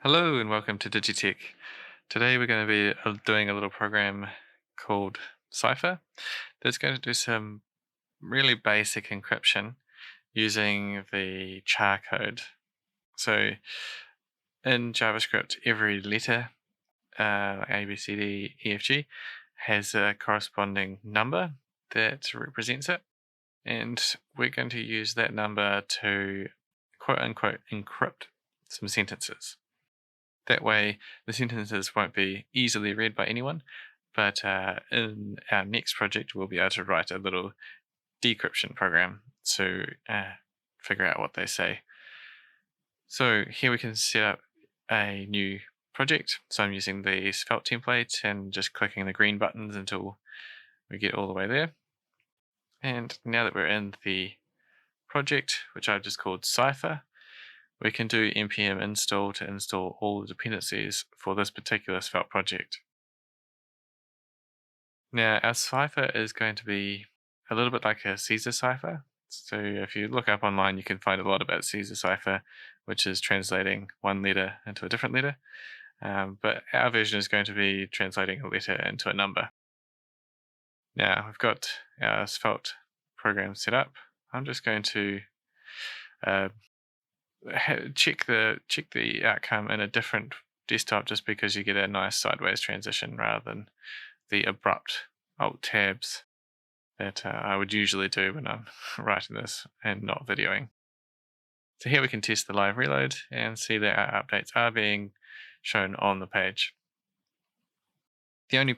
Hello and welcome to Digitech. Today we're going to be doing a little program called Cipher that's going to do some really basic encryption using the char code. So in JavaScript, every letter, like A, B, C, D, E, F, G, has a corresponding number that represents it. And we're going to use that number to quote unquote encrypt some sentences. That way, the sentences won't be easily read by anyone, but in our next project, we'll be able to write a little decryption program to figure out what they say. So here we can set up a new project. So I'm using the Svelte template and just clicking the green buttons until we get all the way there. And now that we're in the project, which I've just called Cipher, we can do npm install to install all the dependencies for this particular Svelte project. Now, our cipher is going to be a little bit like a Caesar cipher. So if you look up online, you can find a lot about Caesar cipher, which is translating one letter into a different letter. But our version is going to be translating a letter into a number. Now, we've got our Svelte program set up. I'm just going to check the outcome in a different desktop just because you get a nice sideways transition rather than the abrupt alt tabs that I would usually do when I'm writing this and not videoing. So here we can test the live reload and see that our updates are being shown on the page. The only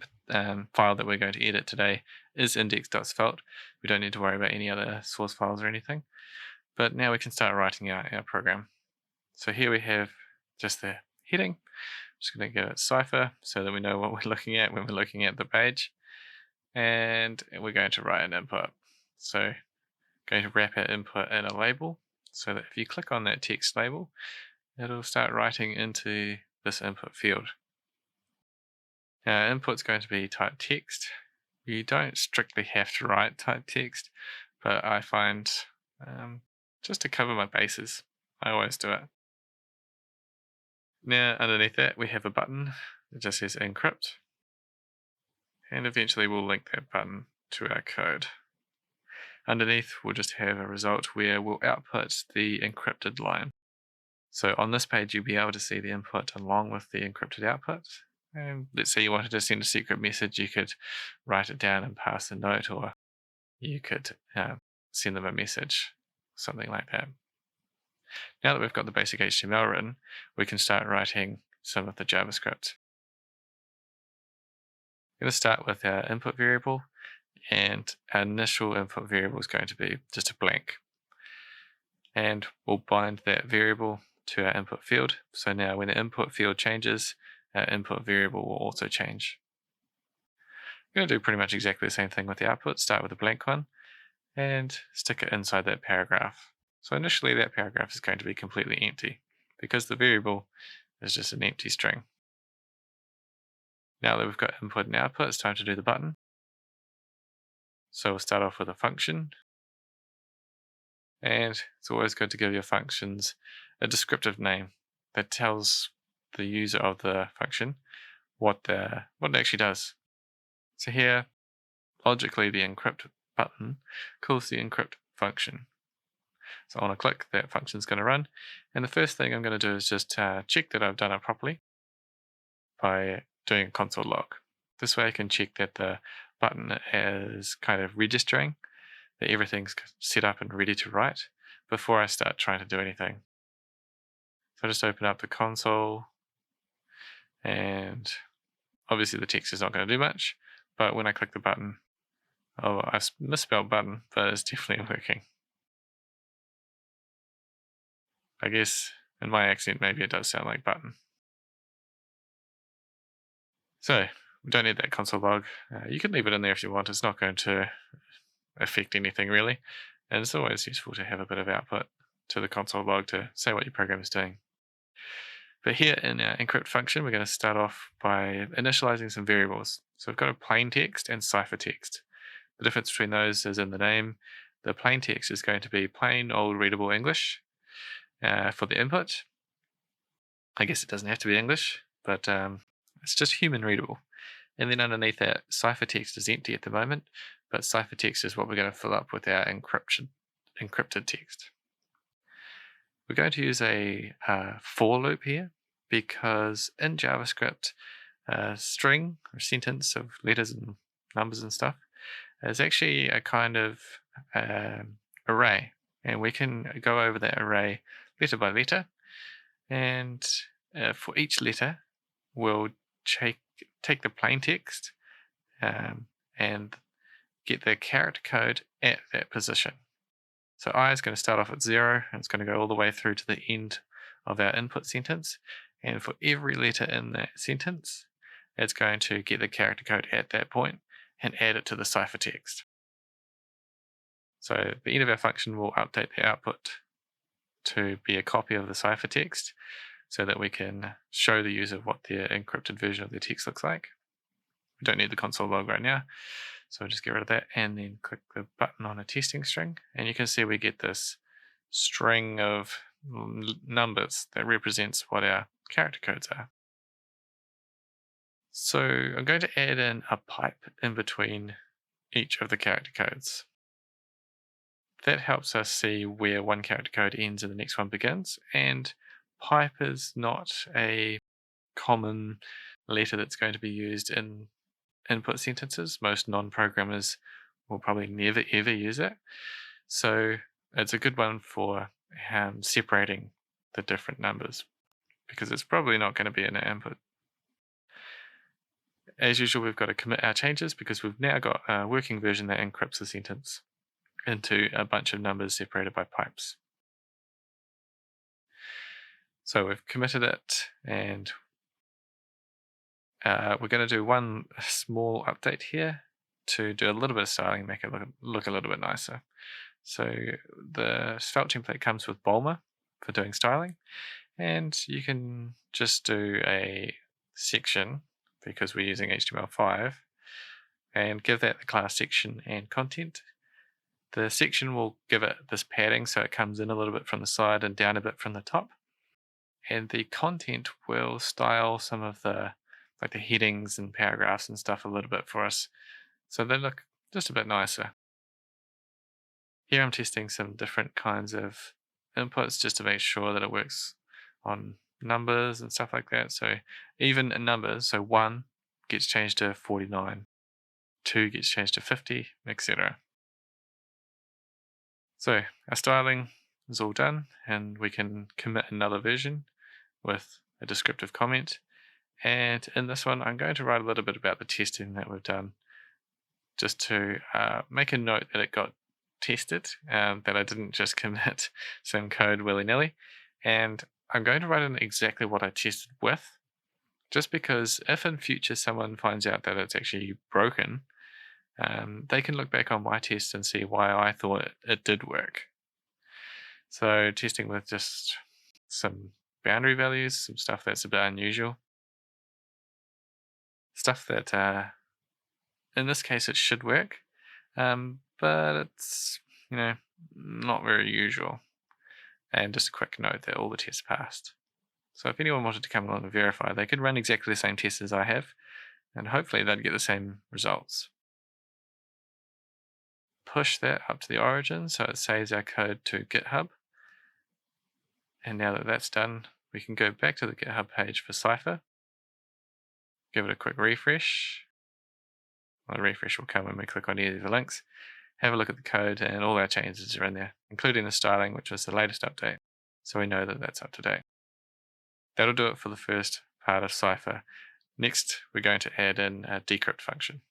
file that we're going to edit today is index.svelte. We don't need to worry about any other source files or anything. But now we can start writing out our program. So here we have just the heading. I'm just going to give it Cipher so that we know what we're looking at when we're looking at the page. And we're going to write an input. So going to wrap our input in a label so that if you click on that text label, it'll start writing into this input field. Now, input's going to be type text. You don't strictly have to write type text, but I find just to cover my bases, I always do it. Now, underneath that, we have a button that just says encrypt. And eventually we'll link that button to our code. Underneath, we'll just have a result where we'll output the encrypted line. So on this page, you'll be able to see the input along with the encrypted output. And let's say you wanted to send a secret message, you could write it down and pass a note, or you could send them a message, something like that. Now that we've got the basic HTML written, we can start writing some of the JavaScript. I'm going to start with our input variable, and our initial input variable is going to be just a blank. And we'll bind that variable to our input field. So now when the input field changes, our input variable will also change. I'm going to do pretty much exactly the same thing with the output. Start with a blank one and stick it inside that paragraph. So initially that paragraph is going to be completely empty because the variable is just an empty string. Now that we've got input and output, it's time to do the button. So we'll start off with a function. And it's always good to give your functions a descriptive name that tells the user of the function what it actually does. So here, logically, the encrypt button calls the encrypt function. So I want to click, that function's going to run. And the first thing I'm going to do is just check that I've done it properly by doing a console log. This way I can check that the button is kind of registering, that everything's set up and ready to write before I start trying to do anything. So I just open up the console, and obviously the text is not going to do much, but when I click the button, I misspelled button, but it's definitely working. I guess in my accent, maybe it does sound like button. So we don't need that console log. You can leave it in there if you want. It's not going to affect anything really. And it's always useful to have a bit of output to the console log to say what your program is doing. But here in our encrypt function, we're going to start off by initializing some variables. So we've got a plain text and ciphertext. The difference between those is in the name. The plain text is going to be plain old readable English for the input. I guess it doesn't have to be English, but it's just human readable. And then underneath that, ciphertext is empty at the moment, but ciphertext is what we're going to fill up with our encrypted text. We're going to use a for loop here because in JavaScript, a string or sentence of letters and numbers and stuff is actually a kind of array, and we can go over that array letter by letter, and for each letter we'll take the plain text and get the character code at that position. So I is going to start off at 0 and it's going to go all the way through to the end of our input sentence, and for every letter in that sentence it's going to get the character code at that point and add it to the ciphertext. So the end of our function will update the output to be a copy of the ciphertext so that we can show the user what the encrypted version of the text looks like. We don't need the console log right now, so we'll just get rid of that and then click the button on a testing string, and you can see we get this string of numbers that represents what our character codes are. So I'm going to add in a pipe in between each of the character codes. That helps us see where one character code ends and the next one begins, and pipe is not a common letter that's going to be used in input sentences. Most non-programmers will probably never ever use it, so it's a good one for separating the different numbers because it's probably not going to be in our input. As usual, we've got to commit our changes because we've now got a working version that encrypts the sentence into a bunch of numbers separated by pipes. So we've committed it, and we're going to do one small update here to do a little bit of styling, make it look a little bit nicer. So the Svelte template comes with Bulma for doing styling, and you can just do a section because we're using HTML5 and give that the class section and content. The section will give it this padding so it comes in a little bit from the side and down a bit from the top, and the content will style some of the headings and paragraphs and stuff a little bit for us so they look just a bit nicer. Here I'm testing some different kinds of inputs just to make sure that it works on numbers and stuff like that. So even in numbers, so 1 gets changed to 49, 2 gets changed to 50, etc. So our styling is all done, and we can commit another version with a descriptive comment. And in this one, I'm going to write a little bit about the testing that we've done, just to make a note that it got tested, that I didn't just commit some code willy-nilly. And I'm going to write in exactly what I tested with, just because if in future someone finds out that it's actually broken, they can look back on my test and see why I thought it did work. So testing with just some boundary values, some stuff that's a bit unusual, stuff that in this case it should work, but it's not very usual. And just a quick note that all the tests passed. So if anyone wanted to come along and verify, they could run exactly the same tests as I have, and hopefully they'd get the same results. Push that up to the origin so it saves our code to GitHub. And now that that's done, we can go back to the GitHub page for Cipher, give it a quick refresh. Well, the refresh will come when we click on any of the links. Have a look at the code, and all our changes are in there, including the styling, which was the latest update, so we know that that's up to date. That'll do it for the first part of Cipher. Next, we're going to add in a decrypt function.